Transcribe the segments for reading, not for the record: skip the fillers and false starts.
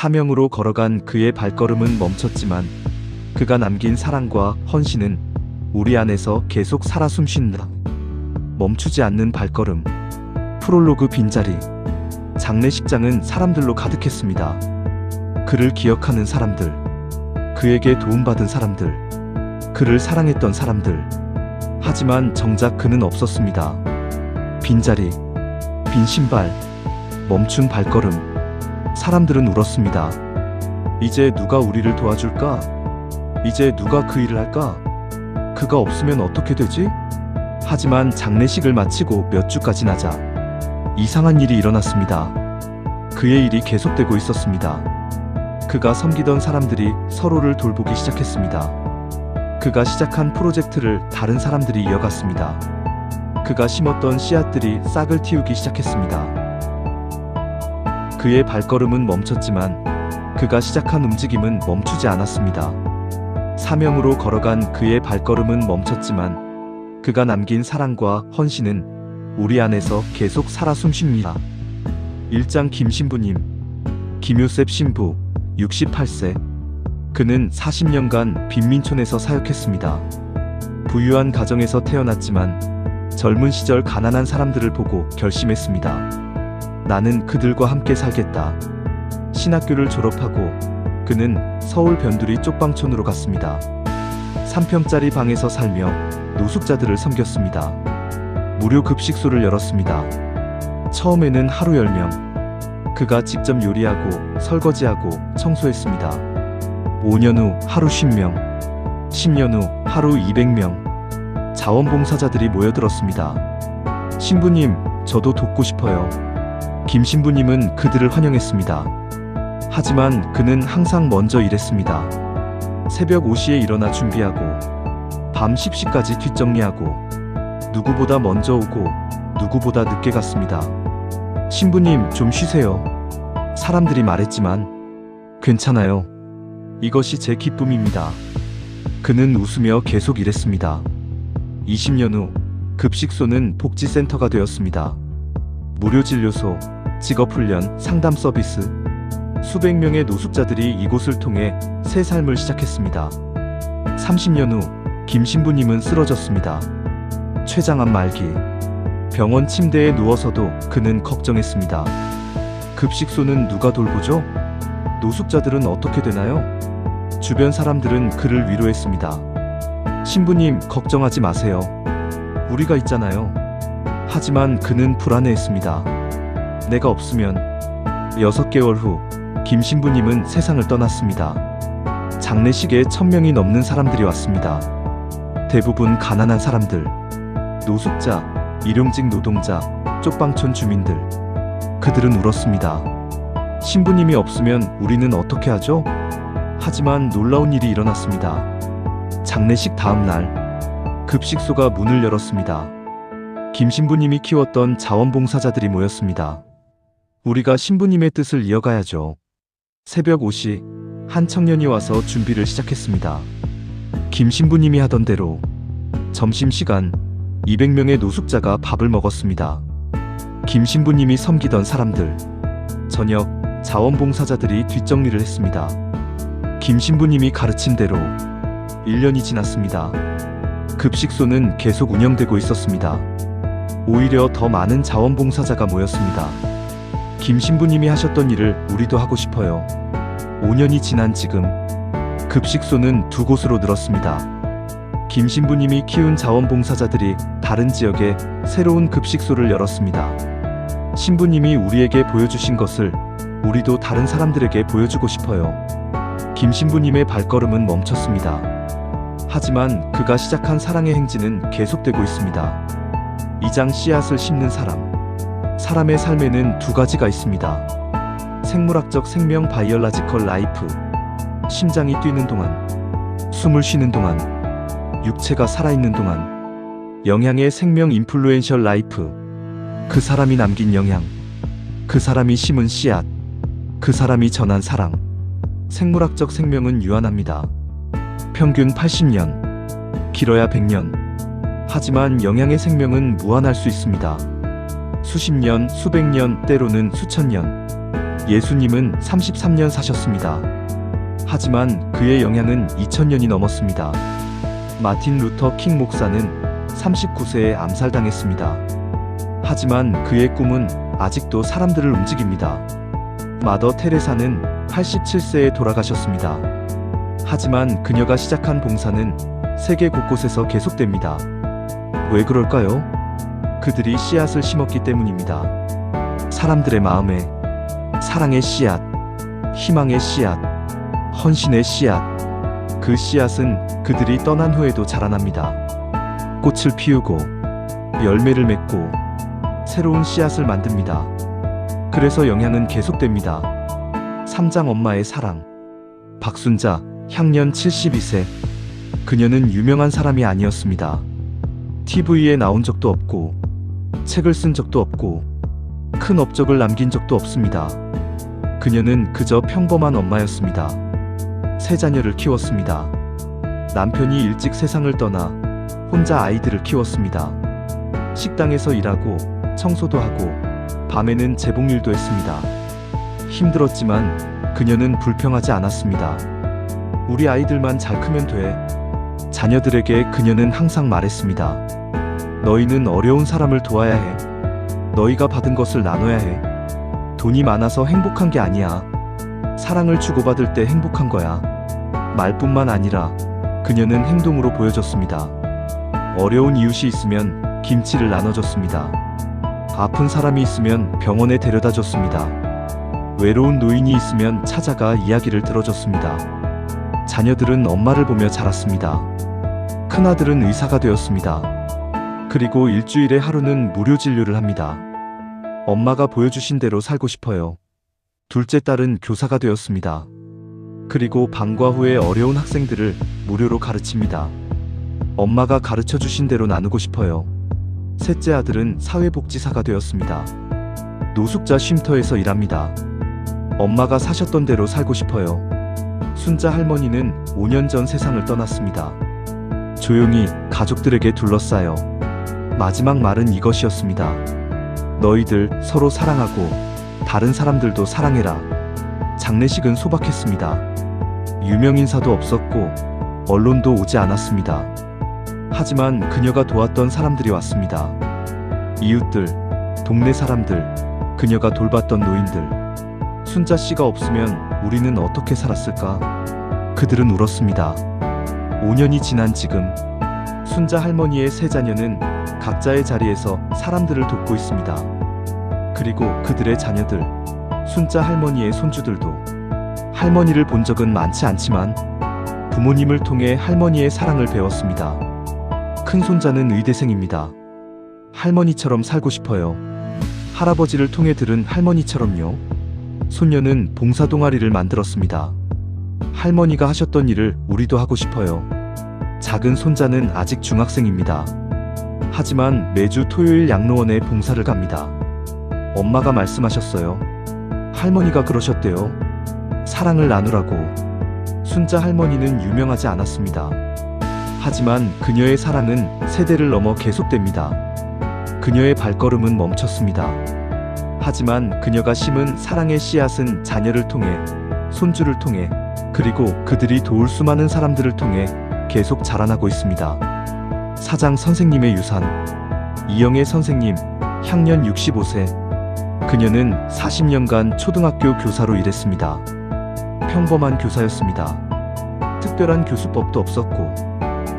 사명으로 걸어간 그의 발걸음은 멈췄지만 그가 남긴 사랑과 헌신은 우리 안에서 계속 살아 숨쉰다. 멈추지 않는 발걸음. 프롤로그 빈자리. 장례식장은 사람들로 가득했습니다. 그를 기억하는 사람들, 그에게 도움받은 사람들, 그를 사랑했던 사람들. 하지만 정작 그는 없었습니다. 빈자리, 빈 신발, 멈춘 발걸음. 사람들은 울었습니다. 이제 누가 우리를 도와줄까? 이제 누가 그 일을 할까? 그가 없으면 어떻게 되지? 하지만 장례식을 마치고 몇 주가 지나자 이상한 일이 일어났습니다. 그의 일이 계속되고 있었습니다. 그가 섬기던 사람들이 서로를 돌보기 시작했습니다. 그가 시작한 프로젝트를 다른 사람들이 이어갔습니다. 그가 심었던 씨앗들이 싹을 틔우기 시작했습니다. 그의 발걸음은 멈췄지만 그가 시작한 움직임은 멈추지 않았습니다. 사명으로 걸어간 그의 발걸음은 멈췄지만 그가 남긴 사랑과 헌신은 우리 안에서 계속 살아 숨쉽니다. 1장 김신부님. 김요셉 신부 68세. 그는 40년간 빈민촌에서 사역했습니다. 부유한 가정에서 태어났지만 젊은 시절 가난한 사람들을 보고 결심했습니다. 나는 그들과 함께 살겠다. 신학교를 졸업하고 그는 서울 변두리 쪽방촌으로 갔습니다. 3평짜리 방에서 살며 노숙자들을 섬겼습니다. 무료 급식소를 열었습니다. 처음에는 하루 10명. 그가 직접 요리하고 설거지하고 청소했습니다. 5년 후 하루 50명. 10년 후 하루 200명. 자원봉사자들이 모여들었습니다. 신부님, 저도 돕고 싶어요. 김 신부님은 그들을 환영했습니다. 하지만 그는 항상 먼저 일했습니다. 새벽 5시에 일어나 준비하고 밤 10시까지 뒷정리하고 누구보다 먼저 오고 누구보다 늦게 갔습니다. 신부님, 좀 쉬세요. 사람들이 말했지만 괜찮아요. 이것이 제 기쁨입니다. 그는 웃으며 계속 일했습니다. 20년 후 급식소는 복지센터가 되었습니다. 무료 진료소, 직업훈련, 상담 서비스. 수백 명의 노숙자들이 이곳을 통해 새 삶을 시작했습니다. 30년 후 김 신부님은 쓰러졌습니다. 췌장암 말기. 병원 침대에 누워서도 그는 걱정했습니다. 급식소는 누가 돌보죠? 노숙자들은 어떻게 되나요? 주변 사람들은 그를 위로했습니다. 신부님, 걱정하지 마세요. 우리가 있잖아요. 하지만 그는 불안해했습니다. 내가 없으면. 6개월 후 김 신부님은 세상을 떠났습니다. 장례식에 1000명이 넘는 사람들이 왔습니다. 대부분 가난한 사람들, 노숙자, 일용직 노동자, 쪽방촌 주민들. 그들은 울었습니다. 신부님이 없으면 우리는 어떻게 하죠? 하지만 놀라운 일이 일어났습니다. 장례식 다음 날 급식소가 문을 열었습니다. 김 신부님이 키웠던 자원봉사자들이 모였습니다. 우리가 신부님의 뜻을 이어가야죠. 새벽 5시 한 청년이 와서 준비를 시작했습니다. 김 신부님이 하던 대로 점심시간 200명의 노숙자가 밥을 먹었습니다. 김 신부님이 섬기던 사람들, 저녁 자원봉사자들이 뒷정리를 했습니다. 김 신부님이 가르친 대로 1년이 지났습니다. 급식소는 계속 운영되고 있었습니다. 오히려 더 많은 자원봉사자가 모였습니다. 김 신부님이 하셨던 일을 우리도 하고 싶어요. 5년이 지난 지금 급식소는 2곳으로 늘었습니다. 김 신부님이 키운 자원봉사자들이 다른 지역에 새로운 급식소를 열었습니다. 신부님이 우리에게 보여주신 것을 우리도 다른 사람들에게 보여주고 싶어요. 김 신부님의 발걸음은 멈췄습니다. 하지만 그가 시작한 사랑의 행진은 계속되고 있습니다. 2장 씨앗을 심는 사람. 사람의 삶에는 2가지가 있습니다. 생물학적 생명 바이올라지컬 라이프. 심장이 뛰는 동안, 숨을 쉬는 동안, 육체가 살아있는 동안. 영양의 생명 인플루엔셜 라이프. 그 사람이 남긴 영양, 그 사람이 심은 씨앗, 그 사람이 전한 사랑. 생물학적 생명은 유한합니다. 평균 80년, 길어야 100년. 하지만 영양의 생명은 무한할 수 있습니다. 수십 년, 수백 년, 때로는 수천 년. 예수님은 33년 사셨습니다. 하지만 그의 영향은 2000년이 넘었습니다. 마틴 루터 킹 목사는 39세에 암살당했습니다. 하지만 그의 꿈은 아직도 사람들을 움직입니다. 마더 테레사는 87세에 돌아가셨습니다. 하지만 그녀가 시작한 봉사는 세계 곳곳에서 계속됩니다. 왜 그럴까요? 그들이 씨앗을 심었기 때문입니다. 사람들의 마음에 사랑의 씨앗, 희망의 씨앗, 헌신의 씨앗. 그 씨앗은 그들이 떠난 후에도 자라납니다. 꽃을 피우고 열매를 맺고 새로운 씨앗을 만듭니다. 그래서 영향은 계속됩니다. 3장 엄마의 사랑. 박순자, 향년 72세. 그녀는 유명한 사람이 아니었습니다. TV에 나온 적도 없고 책을 쓴 적도 없고 큰 업적을 남긴 적도 없습니다. 그녀는 그저 평범한 엄마였습니다. 세 자녀를 키웠습니다. 남편이 일찍 세상을 떠나 혼자 아이들을 키웠습니다. 식당에서 일하고 청소도 하고 밤에는 재봉일도 했습니다. 힘들었지만 그녀는 불평하지 않았습니다. 우리 아이들만 잘 크면 돼. 자녀들에게 그녀는 항상 말했습니다. 너희는 어려운 사람을 도와야 해. 너희가 받은 것을 나눠야 해. 돈이 많아서 행복한 게 아니야. 사랑을 주고받을 때 행복한 거야. 말뿐만 아니라 그녀는 행동으로 보여줬습니다. 어려운 이웃이 있으면 김치를 나눠줬습니다. 아픈 사람이 있으면 병원에 데려다 줬습니다. 외로운 노인이 있으면 찾아가 이야기를 들어줬습니다. 자녀들은 엄마를 보며 자랐습니다. 큰아들은 의사가 되었습니다. 그리고 일주일에 하루는 무료 진료를 합니다. 엄마가 보여주신 대로 살고 싶어요. 둘째 딸은 교사가 되었습니다. 그리고 방과 후에 어려운 학생들을 무료로 가르칩니다. 엄마가 가르쳐 주신 대로 나누고 싶어요. 셋째 아들은 사회복지사가 되었습니다. 노숙자 쉼터에서 일합니다. 엄마가 사셨던 대로 살고 싶어요. 순자 할머니는 5년 전 세상을 떠났습니다. 조용히 가족들에게 둘러싸여 마지막 말은 이것이었습니다. 너희들 서로 사랑하고 다른 사람들도 사랑해라. 장례식은 소박했습니다. 유명인사도 없었고 언론도 오지 않았습니다. 하지만 그녀가 도왔던 사람들이 왔습니다. 이웃들, 동네 사람들, 그녀가 돌봤던 노인들. 순자 씨가 없으면 우리는 어떻게 살았을까? 그들은 울었습니다. 5년이 지난 지금 순자 할머니의 세 자녀는 각자의 자리에서 사람들을 돕고 있습니다. 그리고 그들의 자녀들, 순자 할머니의 손주들도 할머니를 본 적은 많지 않지만 부모님을 통해 할머니의 사랑을 배웠습니다. 큰 손자는 의대생입니다. 할머니처럼 살고 싶어요. 할아버지를 통해 들은 할머니처럼요. 손녀는 봉사 동아리를 만들었습니다. 할머니가 하셨던 일을 우리도 하고 싶어요. 작은 손자는 아직 중학생입니다. 하지만 매주 토요일 양로원에 봉사를 갑니다. 엄마가 말씀하셨어요. 할머니가 그러셨대요. 사랑을 나누라고. 순자 할머니는 유명하지 않았습니다. 하지만 그녀의 사랑은 세대를 넘어 계속됩니다. 그녀의 발걸음은 멈췄습니다. 하지만 그녀가 심은 사랑의 씨앗은 자녀를 통해, 손주를 통해, 그리고 그들이 도울 수많은 사람들을 통해 계속 자라나고 있습니다. 사장 선생님의 유산. 이영애 선생님, 향년 65세. 그녀는 40년간 초등학교 교사로 일했습니다. 평범한 교사였습니다. 특별한 교수법도 없었고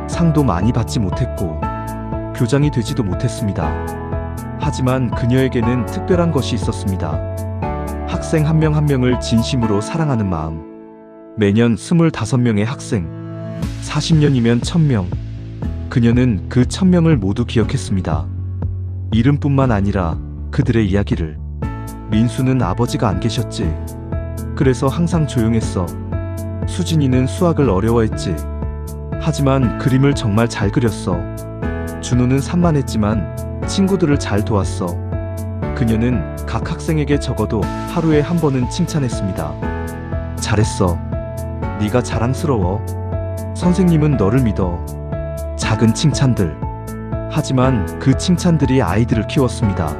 상도 많이 받지 못했고 교장이 되지도 못했습니다. 하지만 그녀에게는 특별한 것이 있었습니다. 학생 한 명 한 명을 진심으로 사랑하는 마음. 매년 25명의 학생, 40년이면 1000명. 그녀는 그 1000명을 모두 기억했습니다. 이름뿐만 아니라 그들의 이야기를. 민수는 아버지가 안 계셨지. 그래서 항상 조용했어. 수진이는 수학을 어려워했지. 하지만 그림을 정말 잘 그렸어. 준호는 산만했지만 친구들을 잘 도왔어. 그녀는 각 학생에게 적어도 하루에 한 번은 칭찬했습니다. 잘했어. 네가 자랑스러워. 선생님은 너를 믿어. 작은 칭찬들. 하지만 그 칭찬들이 아이들을 키웠습니다.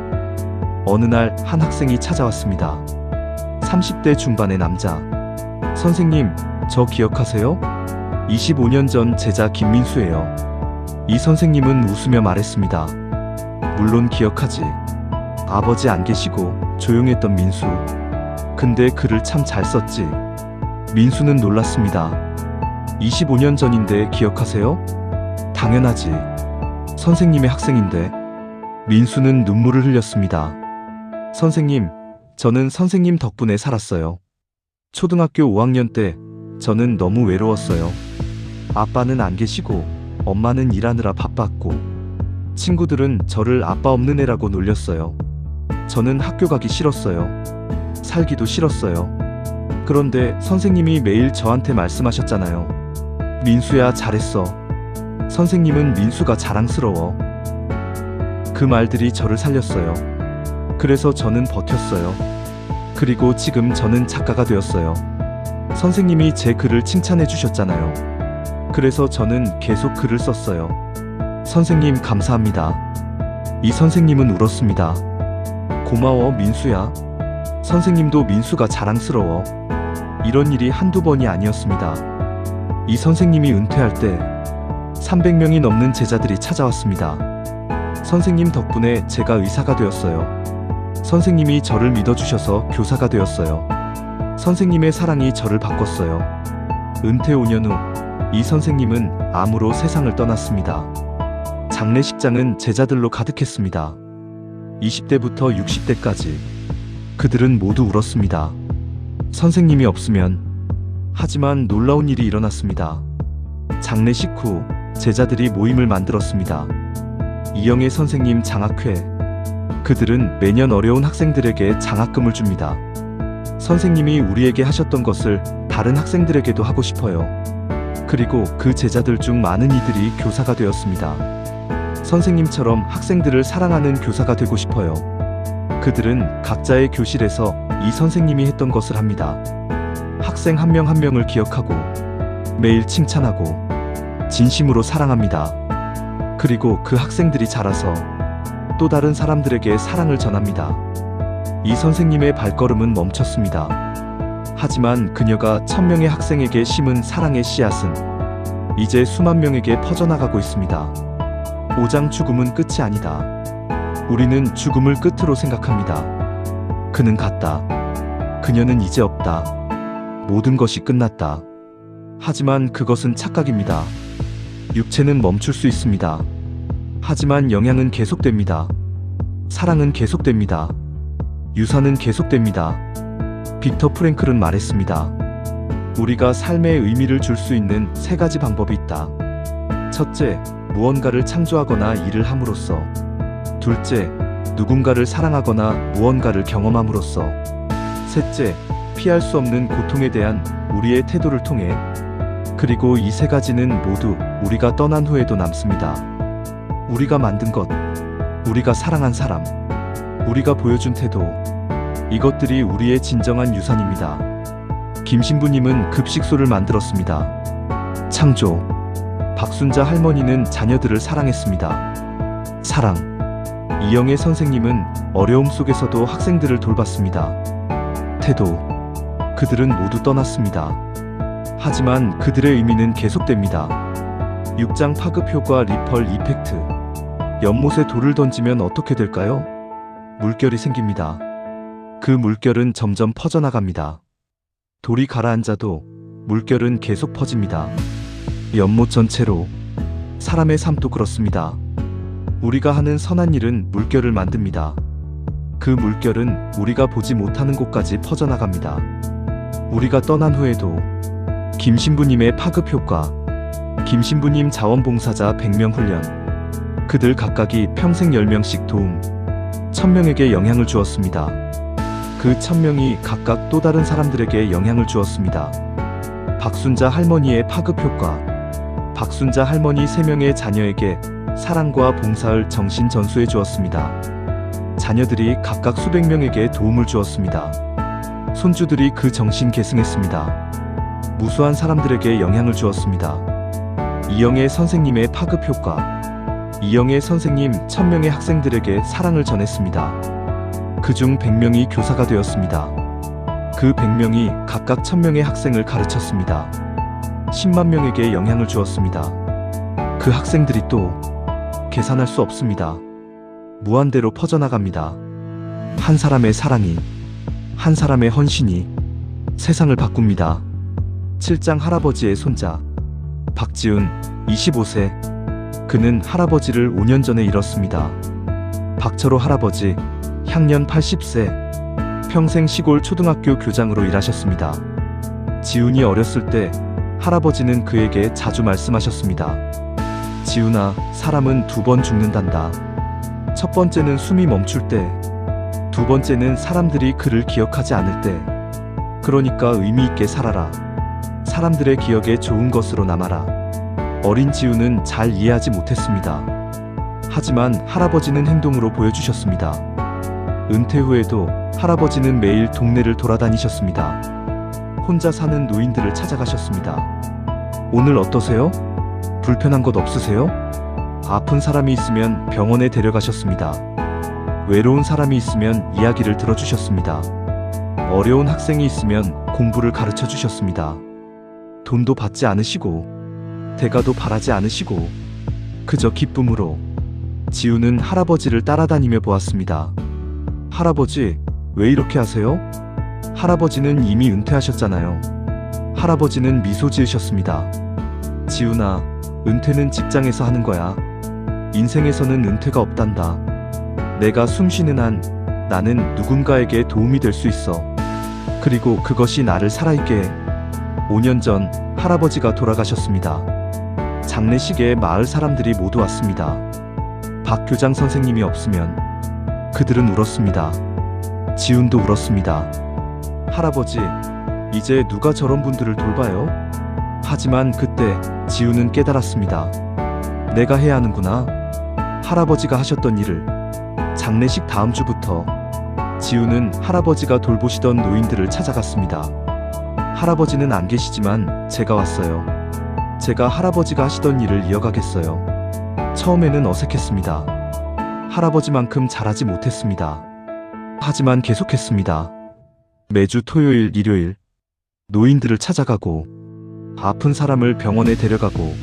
어느 날 한 학생이 찾아왔습니다. 30대 중반의 남자. 선생님, 저 기억하세요? 25년 전 제자 김민수예요. 이 선생님은 웃으며 말했습니다. 물론 기억하지. 아버지 안 계시고 조용했던 민수. 근데 글을 참 잘 썼지. 민수는 놀랐습니다. 25년 전인데 기억하세요? 당연하지. 선생님의 학생인데. 민수는 눈물을 흘렸습니다. 선생님, 저는 선생님 덕분에 살았어요. 초등학교 5학년 때 저는 너무 외로웠어요. 아빠는 안 계시고 엄마는 일하느라 바빴고 친구들은 저를 아빠 없는 애라고 놀렸어요. 저는 학교 가기 싫었어요. 살기도 싫었어요. 그런데 선생님이 매일 저한테 말씀하셨잖아요. 민수야, 잘했어. 선생님은 민수가 자랑스러워. 그 말들이 저를 살렸어요. 그래서 저는 버텼어요. 그리고 지금 저는 작가가 되었어요. 선생님이 제 글을 칭찬해 주셨잖아요. 그래서 저는 계속 글을 썼어요. 선생님 감사합니다. 이 선생님은 울었습니다. 고마워 민수야. 선생님도 민수가 자랑스러워. 이런 일이 한두 번이 아니었습니다. 이 선생님이 은퇴할 때 300명이 넘는 제자들이 찾아왔습니다. 선생님 덕분에 제가 의사가 되었어요. 선생님이 저를 믿어주셔서 교사가 되었어요. 선생님의 사랑이 저를 바꿨어요. 은퇴 5년 후 이 선생님은 암으로 세상을 떠났습니다. 장례식장은 제자들로 가득했습니다. 20대부터 60대까지 그들은 모두 울었습니다. 선생님이 없으면. 하지만 놀라운 일이 일어났습니다. 장례식 후 제자들이 모임을 만들었습니다. 이영애 선생님 장학회. 그들은 매년 어려운 학생들에게 장학금을 줍니다. 선생님이 우리에게 하셨던 것을 다른 학생들에게도 하고 싶어요. 그리고 그 제자들 중 많은 이들이 교사가 되었습니다. 선생님처럼 학생들을 사랑하는 교사가 되고 싶어요. 그들은 각자의 교실에서 이 선생님이 했던 것을 합니다. 학생 한 명 한 명을 기억하고 매일 칭찬하고 진심으로 사랑합니다. 그리고 그 학생들이 자라서 또 다른 사람들에게 사랑을 전합니다. 이 선생님의 발걸음은 멈췄습니다. 하지만 그녀가 1000명의 학생에게 심은 사랑의 씨앗은 이제 수만 명에게 퍼져나가고 있습니다. 5장 죽음은 끝이 아니다. 우리는 죽음을 끝으로 생각합니다. 그는 갔다. 그녀는 이제 없다. 모든 것이 끝났다. 하지만 그것은 착각입니다. 육체는 멈출 수 있습니다. 하지만 영향은 계속됩니다. 사랑은 계속됩니다. 유산은 계속됩니다. 빅터 프랭클은 말했습니다. 우리가 삶의 의미를 줄 수 있는 3가지 방법이 있다. 첫째, 무언가를 창조하거나 일을 함으로써. 둘째, 누군가를 사랑하거나 무언가를 경험함으로써. 셋째, 피할 수 없는 고통에 대한 우리의 태도를 통해. 그리고 이 3가지는 모두 우리가 떠난 후에도 남습니다. 우리가 만든 것, 우리가 사랑한 사람, 우리가 보여준 태도, 이것들이 우리의 진정한 유산입니다. 김신부님은 급식소를 만들었습니다. 창조. 박순자 할머니는 자녀들을 사랑했습니다. 사랑. 이영애 선생님은 어려움 속에서도 학생들을 돌봤습니다. 태도. 그들은 모두 떠났습니다. 하지만 그들의 의미는 계속됩니다. 6장 파급 효과 리펄 이펙트. 연못에 돌을 던지면 어떻게 될까요? 물결이 생깁니다. 그 물결은 점점 퍼져나갑니다. 돌이 가라앉아도 물결은 계속 퍼집니다. 연못 전체로. 사람의 삶도 그렇습니다. 우리가 하는 선한 일은 물결을 만듭니다. 그 물결은 우리가 보지 못하는 곳까지 퍼져나갑니다. 우리가 떠난 후에도. 김신부님의 파급 효과. 김신부님 자원봉사자 100명 훈련. 그들 각각이 평생 10명씩 도움. 1000명에게 영향을 주었습니다. 그 1000명이 각각 또 다른 사람들에게 영향을 주었습니다. 박순자 할머니의 파급 효과. 박순자 할머니 3명의 자녀에게 사랑과 봉사를 정신 전수해 주었습니다. 자녀들이 각각 수백 명에게 도움을 주었습니다. 손주들이 그 정신 계승했습니다. 무수한 사람들에게 영향을 주었습니다. 이영애 선생님의 파급 효과. 이영애 선생님 1000명의 학생들에게 사랑을 전했습니다. 그중 100명이 교사가 되었습니다. 그 100명이 각각 1000명의 학생을 가르쳤습니다. 10만 명에게 영향을 주었습니다. 그 학생들이 또 계산할 수 없습니다. 무한대로 퍼져나갑니다. 한 사람의 사랑이, 한 사람의 헌신이 세상을 바꿉니다. 칠장 할아버지의 손자 박지훈 25세. 그는 할아버지를 5년 전에 잃었습니다. 박철호 할아버지 향년 80세. 평생 시골 초등학교 교장으로 일하셨습니다. 지훈이 어렸을 때 할아버지는 그에게 자주 말씀하셨습니다. 지훈아, 사람은 2번 죽는단다. 첫 번째는 숨이 멈출 때, 두 번째는 사람들이 그를 기억하지 않을 때. 그러니까 의미 있게 살아라. 사람들의 기억에 좋은 것으로 남아라. 어린 지훈은 잘 이해하지 못했습니다. 하지만 할아버지는 행동으로 보여주셨습니다. 은퇴 후에도 할아버지는 매일 동네를 돌아다니셨습니다. 혼자 사는 노인들을 찾아가셨습니다. 오늘 어떠세요? 불편한 것 없으세요? 아픈 사람이 있으면 병원에 데려가셨습니다. 외로운 사람이 있으면 이야기를 들어주셨습니다. 어려운 학생이 있으면 공부를 가르쳐 주셨습니다. 돈도 받지 않으시고 대가도 바라지 않으시고 그저 기쁨으로 지훈은 할아버지를 따라다니며 보았습니다. 할아버지, 왜 이렇게 하세요? 할아버지는 이미 은퇴하셨잖아요. 할아버지는 미소 지으셨습니다. 지훈아, 은퇴는 직장에서 하는 거야. 인생에서는 은퇴가 없단다. 내가 숨 쉬는 한 나는 누군가에게 도움이 될 수 있어. 그리고 그것이 나를 살아있게 해. 5년 전 할아버지가 돌아가셨습니다. 장례식에 마을 사람들이 모두 왔습니다. 박 교장 선생님이 없으면 그들은 울었습니다. 지훈도 울었습니다. 할아버지, 이제 누가 저런 분들을 돌봐요? 하지만 그때 지훈은 깨달았습니다. 내가 해야 하는구나. 할아버지가 하셨던 일을. 장례식 다음 주부터 지훈은 할아버지가 돌보시던 노인들을 찾아갔습니다. 할아버지는 안 계시지만 제가 왔어요. 제가 할아버지가 하시던 일을 이어가겠어요. 처음에는 어색했습니다. 할아버지만큼 잘하지 못했습니다. 하지만 계속했습니다. 매주 토요일, 일요일 노인들을 찾아가고 아픈 사람을 병원에 데려가고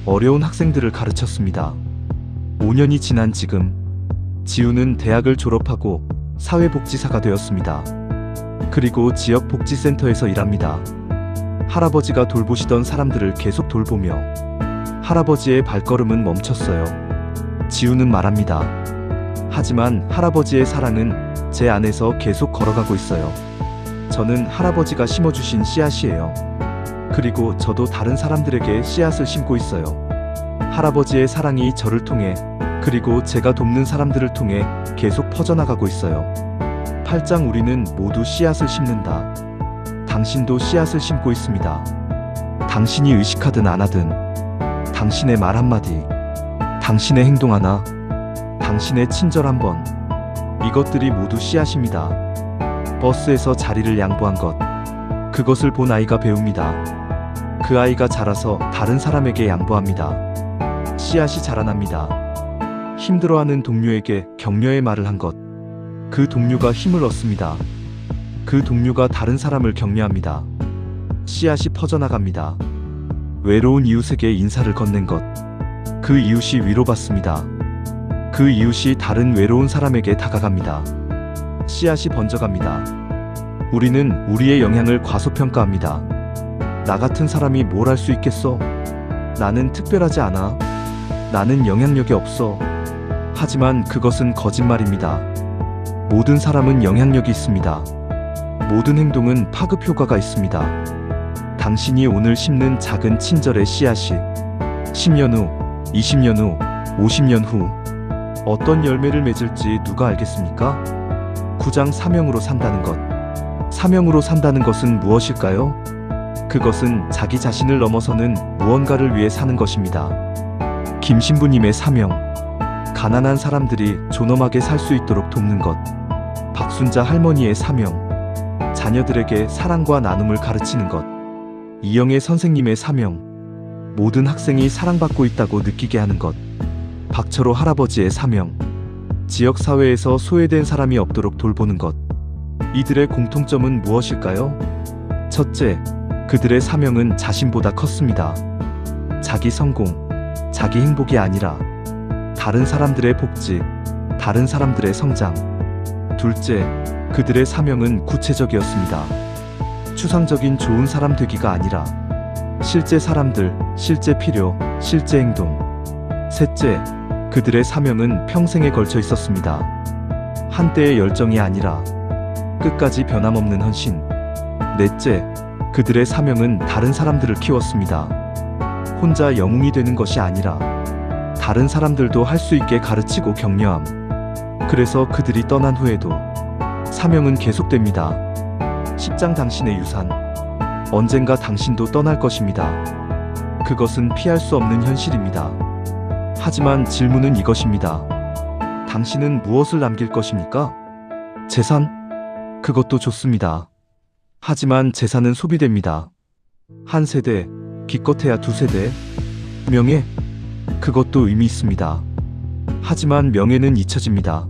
어려운 학생들을 가르쳤습니다. 5년이 지난 지금 지훈은 대학을 졸업하고 사회복지사가 되었습니다. 그리고 지역복지센터에서 일합니다. 할아버지가 돌보시던 사람들을 계속 돌보며 할아버지의 발걸음은 멈췄어요. 지훈은 말합니다. 하지만 할아버지의 사랑은 제 안에서 계속 걸어가고 있어요. 저는 할아버지가 심어주신 씨앗이에요. 그리고 저도 다른 사람들에게 씨앗을 심고 있어요. 할아버지의 사랑이 저를 통해 그리고 제가 돕는 사람들을 통해 계속 퍼져나가고 있어요. 8장 우리는 모두 씨앗을 심는다. 당신도 씨앗을 심고 있습니다. 당신이 의식하든 안 하든 당신의 말 한마디, 당신의 행동 하나, 당신의 친절 한 번, 이것들이 모두 씨앗입니다. 버스에서 자리를 양보한 것, 그것을 본 아이가 배웁니다. 그 아이가 자라서 다른 사람에게 양보합니다. 씨앗이 자라납니다. 힘들어하는 동료에게 격려의 말을 한 것, 그 동료가 힘을 얻습니다. 그 동료가 다른 사람을 격려합니다. 씨앗이 퍼져나갑니다. 외로운 이웃에게 인사를 건넨 것, 그 이웃이 위로받습니다. 그 이웃이 다른 외로운 사람에게 다가갑니다. 씨앗이 번져갑니다. 우리는 우리의 영향을 과소평가합니다. 나 같은 사람이 뭘 할 수 있겠어? 나는 특별하지 않아. 나는 영향력이 없어. 하지만 그것은 거짓말입니다. 모든 사람은 영향력이 있습니다. 모든 행동은 파급 효과가 있습니다. 당신이 오늘 심는 작은 친절의 씨앗이 10년 후, 20년 후, 50년 후 어떤 열매를 맺을지 누가 알겠습니까? 9장 사명으로 산다는 것. 사명으로 산다는 것은 무엇일까요? 그것은 자기 자신을 넘어서는 무언가를 위해 사는 것입니다. 김신부님의 사명. 가난한 사람들이 존엄하게 살 수 있도록 돕는 것. 박순자 할머니의 사명. 자녀들에게 사랑과 나눔을 가르치는 것. 이영애 선생님의 사명. 모든 학생이 사랑받고 있다고 느끼게 하는 것. 박철호 할아버지의 사명. 지역사회에서 소외된 사람이 없도록 돌보는 것. 이들의 공통점은 무엇일까요? 첫째, 그들의 사명은 자신보다 컸습니다. 자기 성공, 자기 행복이 아니라 다른 사람들의 복지, 다른 사람들의 성장. 둘째, 그들의 사명은 구체적이었습니다. 추상적인 좋은 사람 되기가 아니라 실제 사람들, 실제 필요, 실제 행동. 셋째, 그들의 사명은 평생에 걸쳐 있었습니다. 한때의 열정이 아니라 끝까지 변함없는 헌신. 넷째, 그들의 사명은 다른 사람들을 키웠습니다. 혼자 영웅이 되는 것이 아니라 다른 사람들도 할 수 있게 가르치고 격려함. 그래서 그들이 떠난 후에도 사명은 계속됩니다. 10장 당신의 유산. 언젠가 당신도 떠날 것입니다. 그것은 피할 수 없는 현실입니다. 하지만 질문은 이것입니다. 당신은 무엇을 남길 것입니까? 재산? 그것도 좋습니다. 하지만 재산은 소비됩니다. 한 세대, 기껏해야 두 세대. 명예? 그것도 의미 있습니다. 하지만 명예는 잊혀집니다.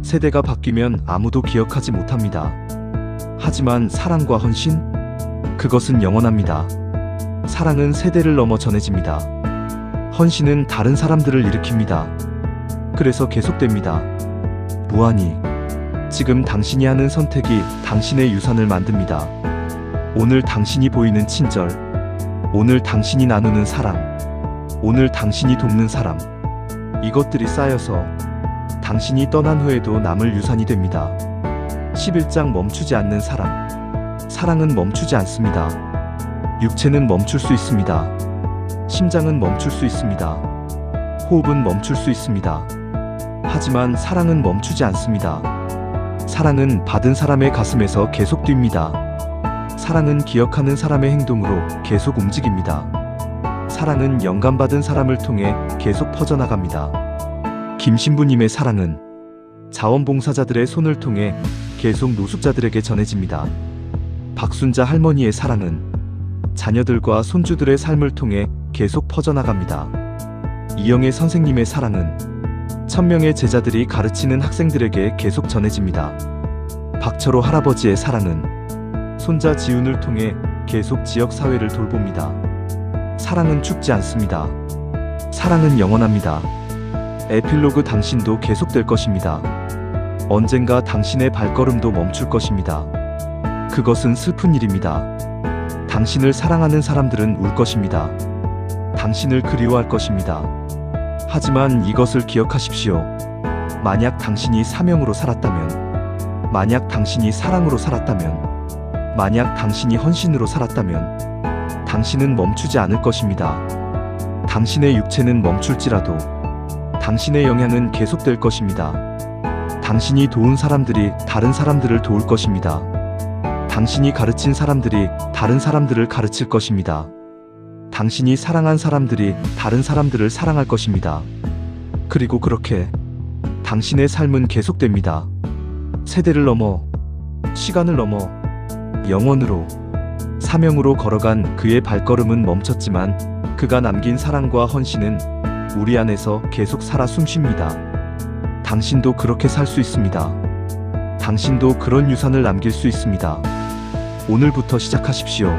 세대가 바뀌면 아무도 기억하지 못합니다. 하지만 사랑과 헌신? 그것은 영원합니다. 사랑은 세대를 넘어 전해집니다. 헌신은 다른 사람들을 일으킵니다. 그래서 계속됩니다. 무한히. 지금 당신이 하는 선택이 당신의 유산을 만듭니다. 오늘 당신이 보이는 친절, 오늘 당신이 나누는 사랑, 오늘 당신이 돕는 사람. 이것들이 쌓여서 당신이 떠난 후에도 남을 유산이 됩니다. 11장 멈추지 않는 사랑. 사랑은 멈추지 않습니다. 육체는 멈출 수 있습니다. 심장은 멈출 수 있습니다. 호흡은 멈출 수 있습니다. 하지만 사랑은 멈추지 않습니다. 사랑은 받은 사람의 가슴에서 계속 뜁니다. 사랑은 기억하는 사람의 행동으로 계속 움직입니다. 사랑은 영감받은 사람을 통해 계속 퍼져나갑니다. 김신부님의 사랑은 자원봉사자들의 손을 통해 계속 노숙자들에게 전해집니다. 박순자 할머니의 사랑은 자녀들과 손주들의 삶을 통해 계속 퍼져나갑니다. 이영애 선생님의 사랑은 1000명의 제자들이 가르치는 학생들에게 계속 전해집니다. 박철호 할아버지의 사랑은 손자 지훈을 통해 계속 지역사회를 돌봅니다. 사랑은 죽지 않습니다. 사랑은 영원합니다. 에필로그 당신도 계속될 것입니다. 언젠가 당신의 발걸음도 멈출 것입니다. 그것은 슬픈 일입니다. 당신을 사랑하는 사람들은 울 것입니다. 당신을 그리워할 것입니다. 하지만 이것을 기억하십시오. 만약 당신이 사명으로 살았다면, 만약 당신이 사랑으로 살았다면, 만약 당신이 헌신으로 살았다면 당신은 멈추지 않을 것입니다. 당신의 육체는 멈출지라도 당신의 영향은 계속될 것입니다. 당신이 도운 사람들이 다른 사람들을 도울 것입니다. 당신이 가르친 사람들이 다른 사람들을 가르칠 것입니다. 당신이 사랑한 사람들이 다른 사람들을 사랑할 것입니다. 그리고 그렇게 당신의 삶은 계속됩니다. 세대를 넘어, 시간을 넘어, 영원으로, 사명으로 걸어간 그의 발걸음은 멈췄지만 그가 남긴 사랑과 헌신은 우리 안에서 계속 살아 숨쉽니다. 당신도 그렇게 살 수 있습니다. 당신도 그런 유산을 남길 수 있습니다. 오늘부터 시작하십시오.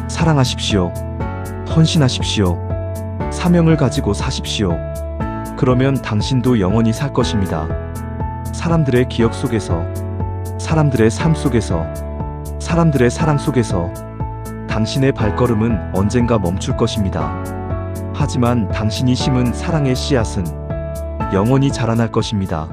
사랑하십시오. 헌신하십시오. 사명을 가지고 사십시오. 그러면 당신도 영원히 살 것입니다. 사람들의 기억 속에서, 사람들의 삶 속에서, 사람들의 사랑 속에서 당신의 발걸음은 언젠가 멈출 것입니다. 하지만 당신이 심은 사랑의 씨앗은 영원히 자라날 것입니다.